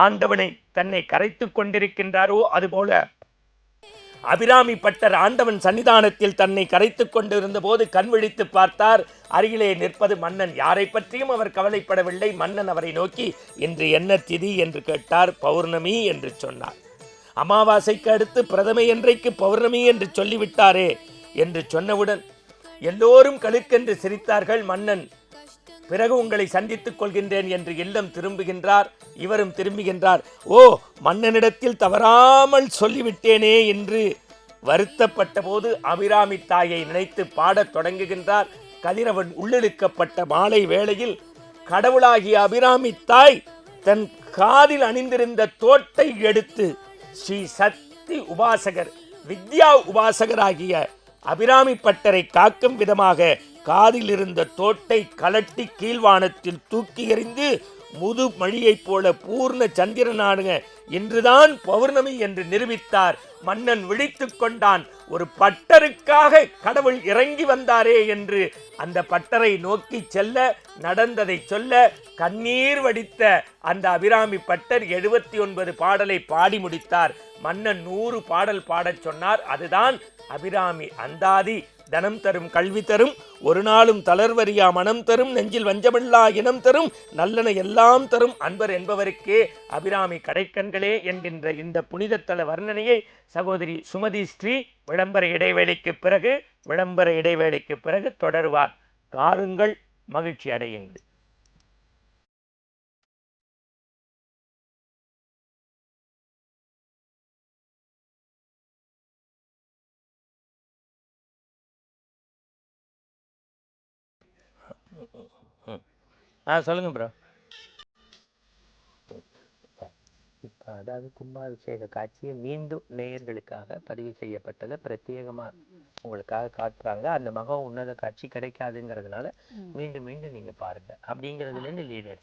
ஆண்டவனை தன்னை கரைத்து கொண்டிருக்கின்றாரோ, அதுபோல அபிராமி பட்டர் ஆண்டவன் சன்னிதானத்தில் தன்னை கரைத்து கொண்டிருந்த போது கண் விழித்து பார்த்தார். அருகிலே நிற்பது மன்னன். யாரை பற்றியும் அவர் கவலைப்படவில்லை. மன்னன் அவரை நோக்கி இன்று என்ன திதி என்று கேட்டார். பௌர்ணமி என்று சொன்னார். அமாவாசைக்கு அடுத்து பிரதமை என்றைக்கு பௌர்ணமி என்று சொல்லிவிட்டாரே என்று சொன்னவுடன் எல்லோரும் கழுக்கென்று சிரித்தார்கள். மன்னன் பிறகு உங்களை சந்தித்துக் கொள்கின்றேன் என்று இல்லம் திரும்புகின்றார். இவரும் திரும்புகின்றார். ஓ, மன்னனிடத்தில் தவறாமல் சொல்லிவிட்டேனே என்று வருத்தப்பட்ட போது அபிராமி தாயை நினைத்து பாடத் தொடங்குகின்றார். கதிரவன் உள்ளிழுக்கப்பட்ட மாலை வேளையில் கடவுளாகிய அபிராமி தாய் தன் காதில் அணிந்திருந்த தோட்டை எடுத்து ஸ்ரீ சக்தி உபாசகர் வித்யா உபாசகராகிய அபிராமி பட்டரை காக்கும் விதமாக காதில் இருந்த தோட்டை கலட்டி கீழ்வானத்தில் தூக்கி எறிந்து முது மழியைப் போல பூர்ண சந்திரனாக இன்றுதான் பௌர்ணமி என்று நிரூபித்தார். மன்னன் விழித்து கொண்டான். ஒரு பட்டருக்காக கடவுள் இறங்கி வந்தாரே என்று அந்த பட்டரை நோக்கி செல்ல நடந்ததை சொல்ல கண்ணீர் வடித்த அந்த அபிராமி பட்டர் 79 பாடலை பாடி முடித்தார். மன்னன் 100 பாடல் பாடச் சொன்னார். அதுதான் அபிராமி அந்தாதி. தனம் தரும், கல்வி தரும், ஒரு நாளும் தளர்வறியா மனம் தரும், நெஞ்சில் வஞ்சமில்லா இனம் தரும், நல்லன எல்லாம் தரும் அன்பர் என்பவருக்கே அபிராமி கடைக்கண்களே என்கின்ற இந்த புனிதத்தல வர்ணனையை சகோதரி சுமதி ஸ்ரீ விளம்பர இடைவேளைக்கு பிறகு தொடருவார். காருங்கள், மகிழ்ச்சி அடையுங்கள். சொல்லுங்க ப்ரோ. இப்போ அதாவது கும்பாபிஷேக காட்சியை மீண்டும் நேயர்களுக்காக பதிவு செய்யப்பட்டதை பிரத்யேகமாக உங்களுக்காக காட்டுறாங்க. அந்த மக உன்னத காட்சி கிடைக்காதுங்கிறதுனால மீண்டும் மீண்டும் நீங்கள் பாருங்க அப்படிங்கிறதுலேருந்து லீடர்.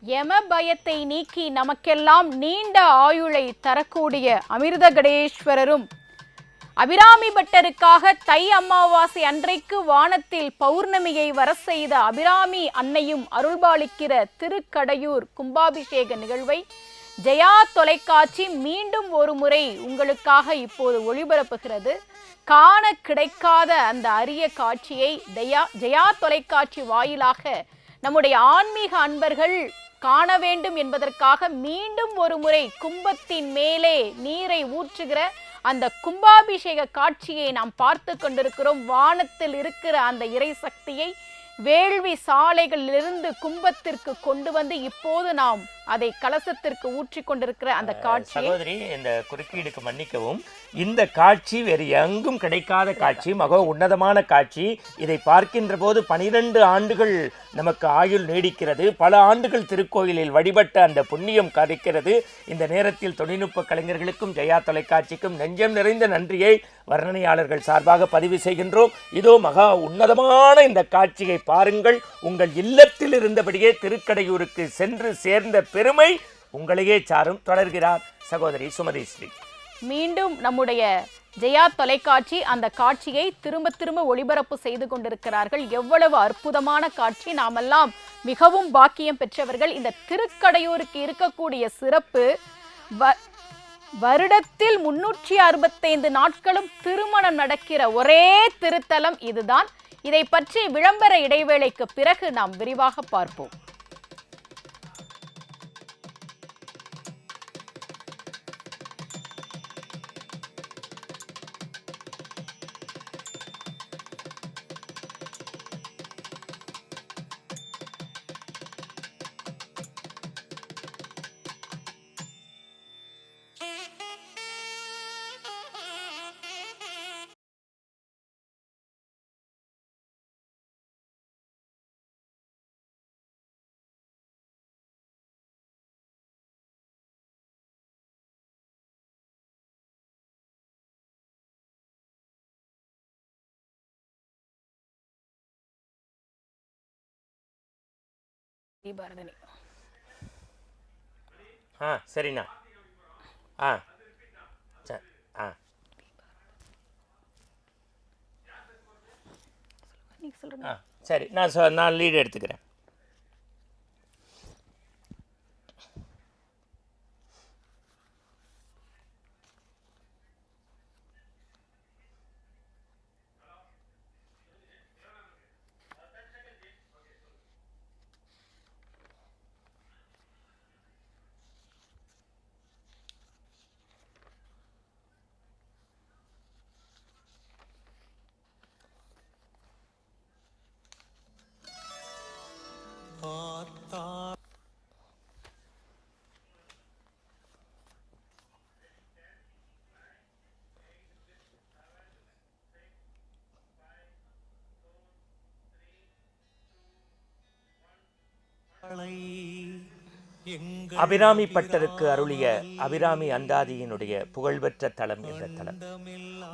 யம பயத்தை நீக்கி நமக்கெல்லாம் நீண்ட ஆயுளை தரக்கூடிய அமிர்தகடேஸ்வரரும் அபிராமி பட்டருக்காக தை அமாவாசை அன்றைக்கு வானத்தில் பௌர்ணமியை வர செய்த அபிராமி அன்னையும் அருள்பாலிக்கிற திருக்கடையூர் கும்பாபிஷேக நிகழ்வை ஜெயா தொலைக்காட்சி மீண்டும் ஒரு முறை உங்களுக்காக இப்போது ஒளிபரப்புகிறது. காண கிடைக்காத அந்த அரிய காட்சியை ஜெயா தொலைக்காட்சி வாயிலாக நம்முடைய ஆன்மீக அன்பர்கள் காண வேண்டும் என்பதற்காக மீண்டும் ஒரு முறை கும்பத்தின் மேலே நீரை ஊற்றுகிற அந்த கும்பாபிஷேக காட்சியை நாம் பார்த்து கொண்டிருக்கிறோம். வானத்தில் இருக்கிற அந்த இறை சக்தியை வேள்வி சாலைகளிலிருந்து கும்பத்திற்கு கொண்டு வந்து இப்போது நாம் அதை கலசத்திற்கு ஊற்றி கொண்டிருக்கிற அந்த காட்சி. சகோதரி, இந்த குறுக்கீடுக்கு மன்னிக்கவும். இந்த காட்சி வேறு எங்கும் கிடைக்காத காட்சி, மக உன்னதமான காட்சி. இதை பார்க்கின்ற போது 12 ஆண்டுகள் நமக்கு ஆயுள் நீடிக்கிறது. பல ஆண்டுகள் திருக்கோயிலில் வழிபட்ட அந்த புண்ணியம் கரைக்கிறது. இந்த நேரத்தில் தொழில்நுட்ப கலைஞர்களுக்கும் ஜெயா தொலைக்காட்சிக்கும் நெஞ்சம் நிறைந்த நன்றியை வர்ணனையாளர்கள் சார்பாக பதிவு செய்கின்றோம். இதோ மகா உன்னதமான இந்த காட்சியை பாருங்கள். உங்கள் இல்லத்தில் இருந்தபடியே திருக்கடையூருக்கு சென்று சேர்ந்த பெருமை உங்களையே சாரும். தொடர்கிறார் சகோதரி சுமதி ஸ்ரீ. மீண்டும் நம்முடைய ஜெயா தொலைக்காட்சி அந்த காட்சியை திரும்ப திரும்ப ஒளிபரப்பு செய்து கொண்டிருக்கிறார்கள். எவ்வளவு அற்புதமான காட்சி! நாமெல்லாம் மிகவும் பாக்கியம் பெற்றவர்கள். இந்த திருக்கடையூருக்கு இருக்கக்கூடிய சிறப்பு, வருடத்தில் 365 நாட்களும் திருமணம் நடக்கிற ஒரே திருத்தலம் இதுதான். இதை பற்றி விளம்பர இடைவேளைக்கு பிறகு நாம் விரிவாக பார்ப்போம். பரதனி. சரிண்ணா. சரி, நான் லீடு எடுத்துக்கிறேன். அபிராமி பட்டருக்கு அருளிய அபிராமி அந்தாதியினுடைய புகழ்பெற்ற தலம் இந்த தலம்.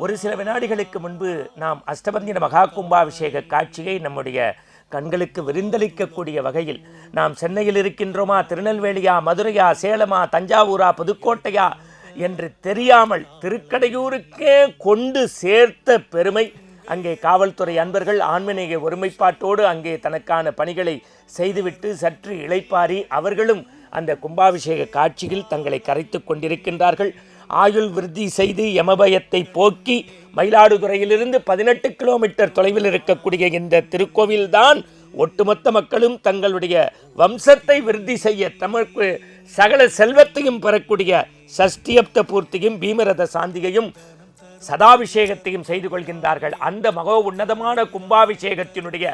ஒரு சில வினாடிகளுக்கு முன்பு நாம் அஷ்டபந்தின மகா கும்பாபிஷேக காட்சியை நம்முடைய கண்களுக்கு விருந்தளிக்கக்கூடிய வகையில் நாம் சென்னையில் இருக்கின்றோமா, திருநெல்வேலியா, மதுரையா, சேலமா, தஞ்சாவூரா, புதுக்கோட்டையா என்று தெரியாமல் திருக்கடையூருக்கே கொண்டு சேர்த்த பெருமை அங்கே காவல்துறை அன்பர்கள் ஆன்மீக ஒருமைப்பாட்டோடு அங்கே தனக்கான பணிகளை செய்துவிட்டு சற்று இளைப்பாரி அவர்களும் அந்த கும்பாபிஷேக காட்சியில் தங்களை கரைத்து கொண்டிருக்கின்றார்கள். ஆயுள் விருத்தி செய்து யமபயத்தை போக்கி மயிலாடுதுறையிலிருந்து 18 கிலோமீட்டர் தொலைவில் இருக்கக்கூடிய இந்த திருக்கோவில்தான் ஒட்டுமொத்த மக்களும் தங்களுடைய வம்சத்தை விருத்தி செய்ய தமக்கு சகல செல்வத்தையும் பெறக்கூடிய சஷ்டியப்த பூர்த்தியும் பீமரத சாந்தியையும் சதாபிஷேகத்தையும் செய்து கொள்கின்றார்கள். அந்த மகோ உன்னதமான கும்பாபிஷேகத்தினுடைய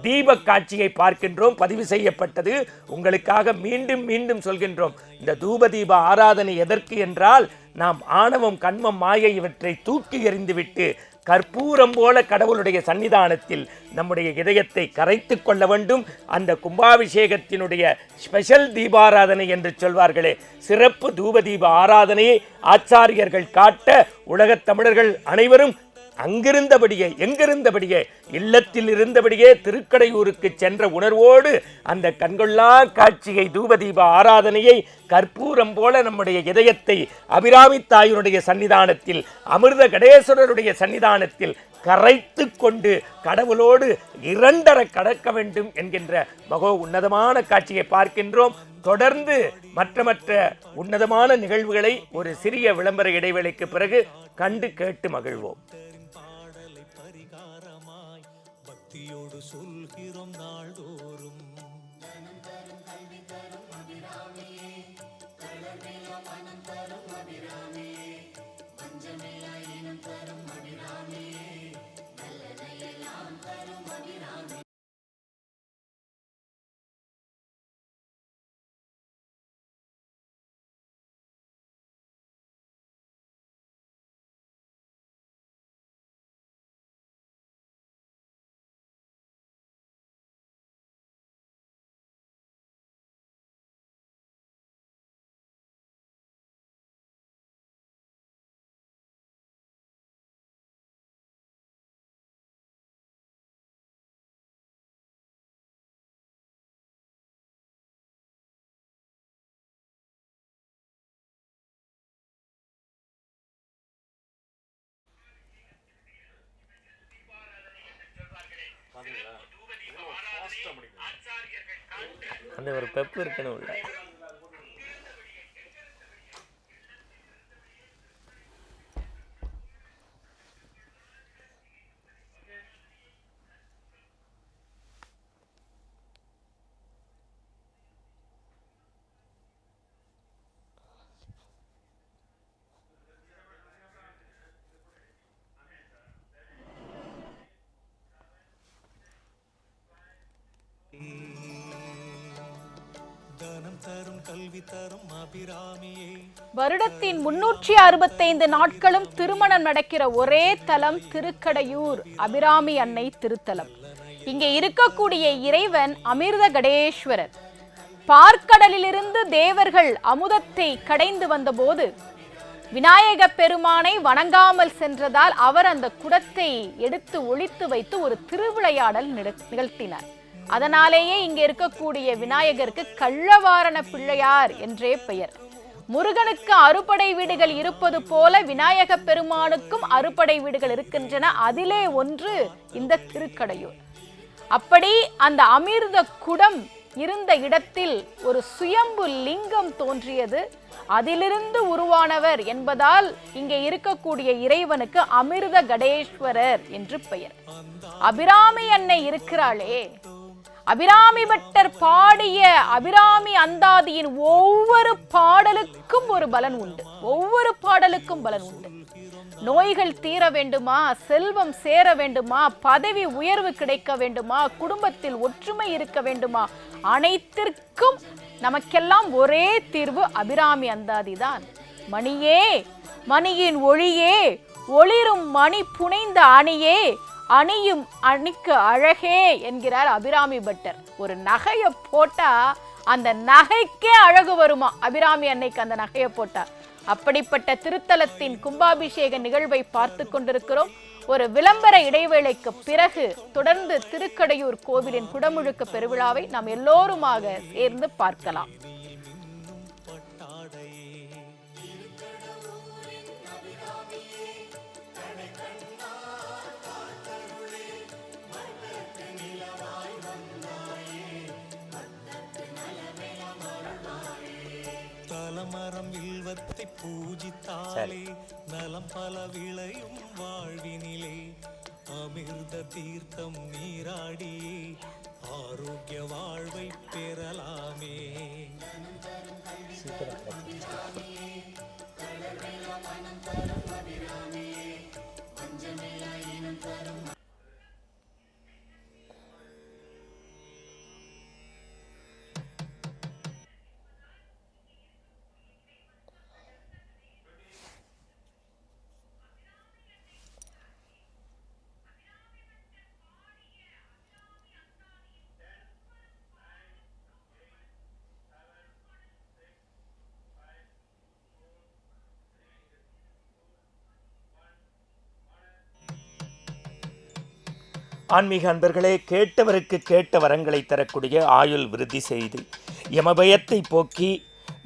தீப காட்சியை பார்க்கின்றோம். பதிவு செய்யப்பட்டது உங்களுக்காக மீண்டும் மீண்டும் சொல்கின்றோம். இந்த தூப தீப ஆராதனை எதற்கு என்றால், நாம் ஆணவம் கண்மம் மாயை இவற்றை தூக்கி எறிந்துவிட்டு கற்பூரம் போல கடவுளுடைய சன்னிதானத்தில் நம்முடைய இதயத்தை கரைத்து கொள்ள வேண்டும். அந்த கும்பாபிஷேகத்தினுடைய ஸ்பெஷல் தீபாராதனை என்று சொல்வார்களே, சிறப்பு தூப தீப ஆராதனையை ஆச்சாரியர்கள் காட்ட உலகத் தமிழர்கள் அனைவரும் அங்கிருந்தபடியே எங்கிருந்தபடியே இல்லத்தில் இருந்தபடியே திருக்கடையூருக்கு சென்ற உணர்வோடு அந்த கண்கொள்ளா காட்சியை தூபதீப ஆராதனையை கற்பூரம் போல நம்முடைய இதயத்தை அபிராமி தாயுடைய சன்னிதானத்தில் அமிர்த கடேஸ்வரருடைய சன்னிதானத்தில் கரைத்து கொண்டு கடவுளோடு இரண்டர கடக்க வேண்டும் என்கின்ற மகோ உன்னதமான காட்சியை பார்க்கின்றோம். தொடர்ந்து மற்ற உன்னதமான நிகழ்வுகளை ஒரு சிறிய விளம்பர இடைவேளைக்கு பிறகு கண்டு கேட்டு மகிழ்வோம். சொல்கிறோம் நாள்தோறும் அந்த ஒரு பெப்பு இருக்கணும் உள்ள. வருடத்தின் 365 நாட்களும் திருமணம் நடக்கிற ஒரே தலம் திருக்கடையூர் அபிராமி அன்னை திருத்தலம். இங்கே இருக்கக்கூடிய இறைவன் அமிர்த கடேஸ்வரர். பார்க்கடலிலிருந்து தேவர்கள் அமுதத்தை கடைந்து வந்தபோது விநாயக பெருமானை வணங்காமல் சென்றதால் அவர் அந்த குடத்தை எடுத்து ஒளித்து வைத்து ஒரு திருவிளையாடல் நிகழ்த்தினார். அதனாலேயே இங்கே இருக்கக்கூடிய விநாயகருக்கு கள்ளவாரண பிள்ளையார் என்றே பெயர். முருகனுக்கு அறுபடை வீடுகள் இருப்பது போல விநாயக பெருமானுக்கும் அறுபடை வீடுகள் இருக்கின்றன. அதிலே ஒன்று இந்த திருக்கடையூர். அப்படி அந்த அமிர்த குடம் இருந்த இடத்தில் ஒரு சுயம்பு லிங்கம் தோன்றியது. அதிலிருந்து உருவானவர் என்பதால் இங்கே இருக்கக்கூடிய இறைவனுக்கு அமிர்த கடேஸ்வரர் என்று பெயர். அபிராமி அன்னை இருக்கிறாளே, அபிராமி பட்டர் பாடிய அபிராமி அந்தாதியின் ஒவ்வொரு பாடலுக்கும் ஒரு பலன் உண்டு. ஒவ்வொரு பாடலுக்கும் பலன் உண்டு. நோய்கள் தீர வேண்டுமா, செல்வம் சேர வேண்டுமா, பதவி உயர்வு கிடைக்க வேண்டுமா, குடும்பத்தில் ஒற்றுமை இருக்க வேண்டுமா, அனைத்திற்கும் நமக்கெல்லாம் ஒரே தீர்வு அபிராமி அந்தாதி தான். மணியே, மணியின் ஒளியே, ஒளிரும் மணி புனைந்த அணியே, அணியும் அணிக்கு அழகே என்கிறார் அபிராமி பட்டர். ஒரு நகையை போட்டா அந்த நகைக்கே அழகு வருமா அபிராமி அன்னைக்கு அந்த நகையை போட்டா. அப்படிப்பட்ட திருத்தலத்தின் கும்பாபிஷேக நிகழ்வை பார்த்து கொண்டிருக்கிறோம். ஒரு விளம்பர இடைவேளைக்கு பிறகு தொடர்ந்து திருக்கடையூர் கோவிலின் குடமுழுக்கு பெருவிழாவை நாம் எல்லோருமாக சேர்ந்து பார்க்கலாம். தலமரம் வில்வத்தை பூஜித்தாலே நலம் பல விளையும் வாழ்வினிலே. அமிர்த தீர்த்தம் நீராடியே ஆரோக்கிய வாழ்வை பெறலாமே. ஆன்மீக அன்பர்களே, கேட்டவருக்கு கேட்ட வரங்களை தரக்கூடிய ஆயுள் விருத்தி செய்து யமபயத்தை போக்கி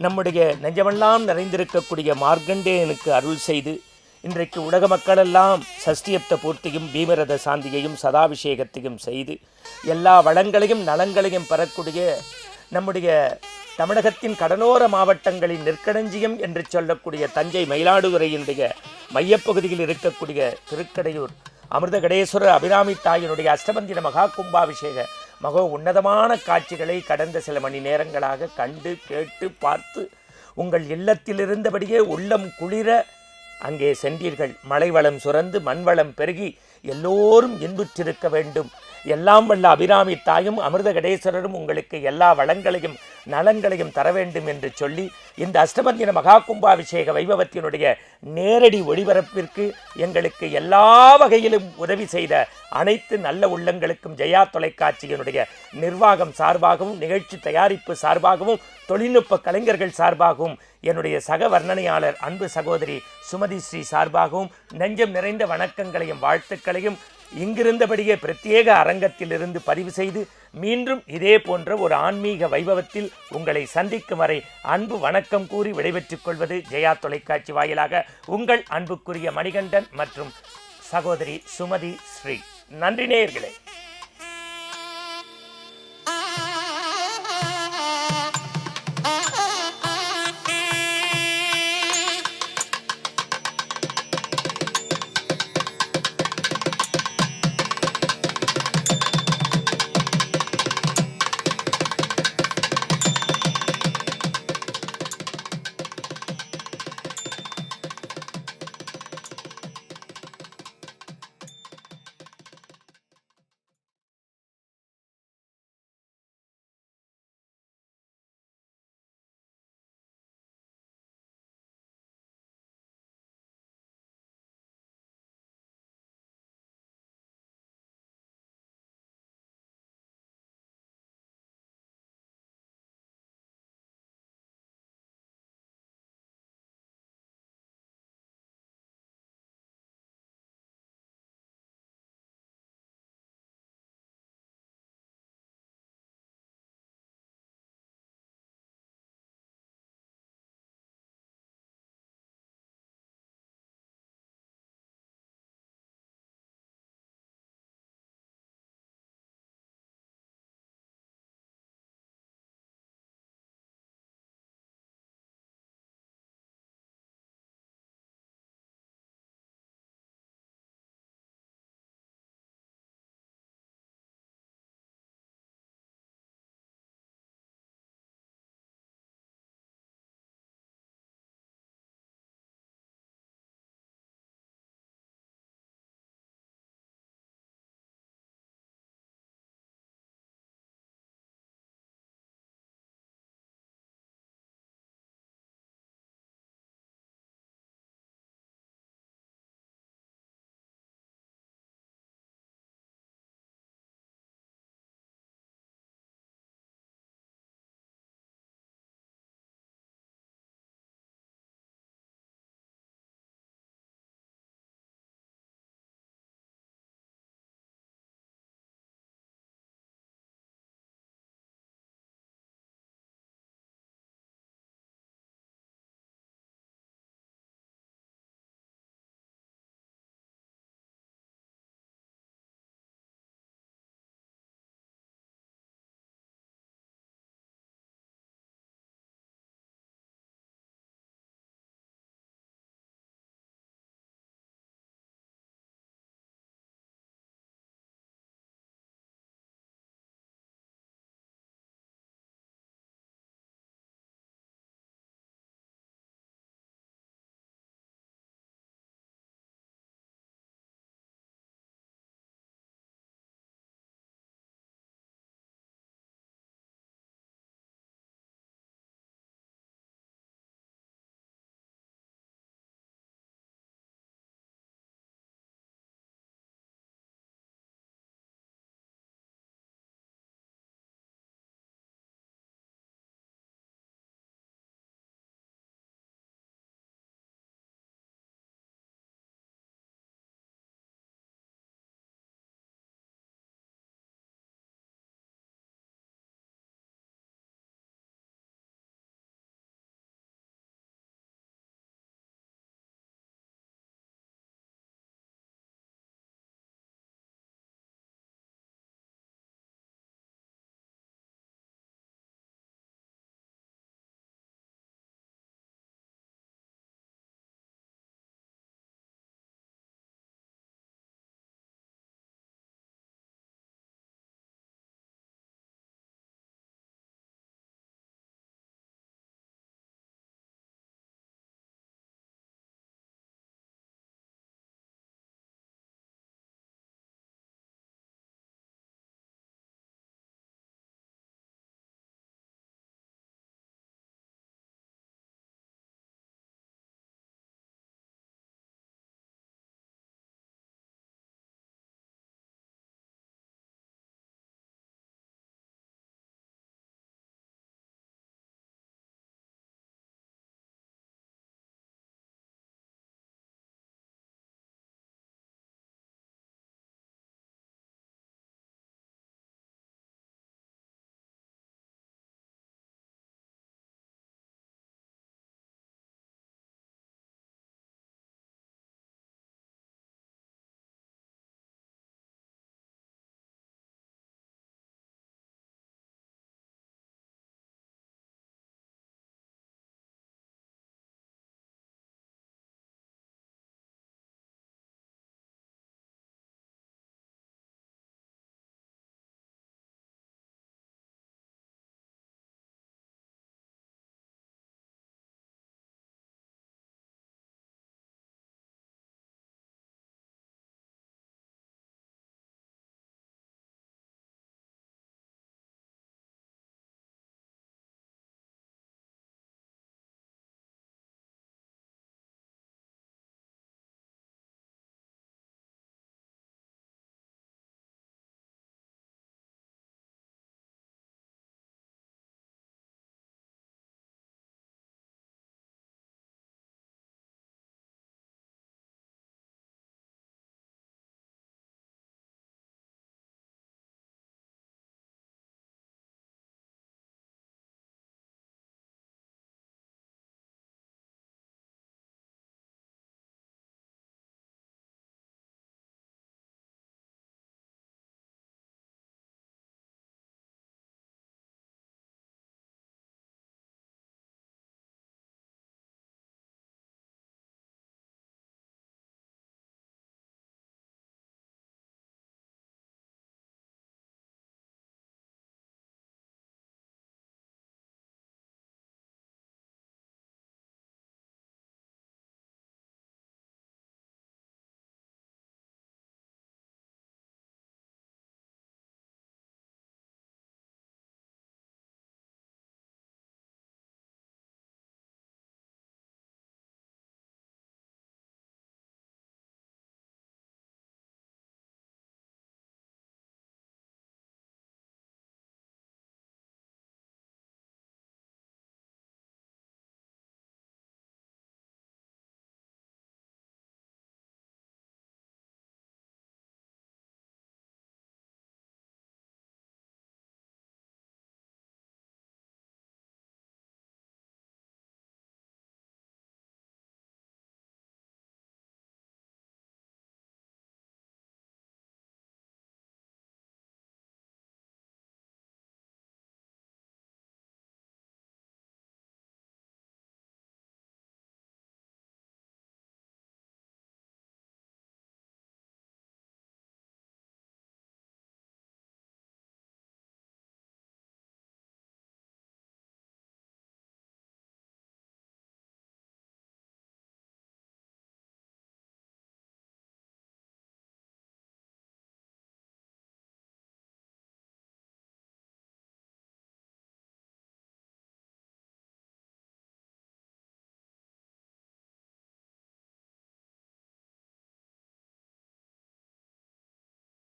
நம்முடைய நெஞ்சமெல்லாம் நிறைந்திருக்கக்கூடிய மார்க்கண்டேயனுக்கு அருள் செய்து இன்றைக்கு உலக மக்களெல்லாம் சஷ்டியப்த பூர்த்தியும் பீமரத சாந்தியையும் சதாபிஷேகத்தையும் செய்து எல்லா வளங்களையும் நலங்களையும் பெறக்கூடிய நம்முடைய தமிழகத்தின் கடலோர மாவட்டங்களின் நெற்களஞ்சியம் என்று சொல்லக்கூடிய தஞ்சை மயிலாடுதுறையினுடைய மையப்பகுதியில் இருக்கக்கூடிய திருக்கடையூர் அமிர்த கடேஸ்வரர் அபிராமி தாயினுடைய அஷ்டபந்தின மகா கும்பாபிஷேக மகா உன்னதமான காட்சிகளை கடந்த சில மணி நேரங்களாக கண்டு கேட்டு பார்த்து உங்கள் இல்லத்திலிருந்தபடியே உள்ளம் குளிர அங்கே சென்றீர்கள். மலைவளம் சுரந்து மண்வளம் பெருகி எல்லோரும் இன்புற்றிருக்க வேண்டும். எல்லாம் வல்ல அபிராமி தாயும் அமிர்த கடேஸ்வரரும் உங்களுக்கு எல்லா வளங்களையும் நலன்களையும் தர வேண்டும் என்று சொல்லி இந்த அஷ்டபந்தின மகா கும்பாபிஷேக வைபவத்தினுடைய நேரடி ஒளிபரப்பிற்கு எங்களுக்கு எல்லா வகையிலும் உதவி செய்த அனைத்து நல்ல உள்ளங்களுக்கும் ஜெயா தொலைக்காட்சியினுடைய நிர்வாகம் சார்பாகவும் நிகழ்ச்சி தயாரிப்பு சார்பாகவும் தொழில்நுட்ப கலைஞர்கள் சார்பாகவும் என்னுடைய சக வர்ணனையாளர் அன்பு சகோதரி சுமதி ஸ்ரீ சார்பாகவும் நெஞ்சம் நிறைந்த வணக்கங்களையும் வாழ்த்துக்களையும் இங்கிருந்தபடியே பிரத்யேக அரங்கத்திலிருந்து பதிவு செய்து மீண்டும் இதே போன்ற ஒரு ஆன்மீக வைபவத்தில் உங்களை சந்திக்கும் வரை அன்பு வணக்கம் கூறி விடைபெற்றுக் கொள்வது ஜெயா தொலைக்காட்சி வாயிலாக உங்கள் அன்புக்குரிய மணிகண்டன் மற்றும் சகோதரி சுமதி ஸ்ரீ. நன்றி நேயர்களே.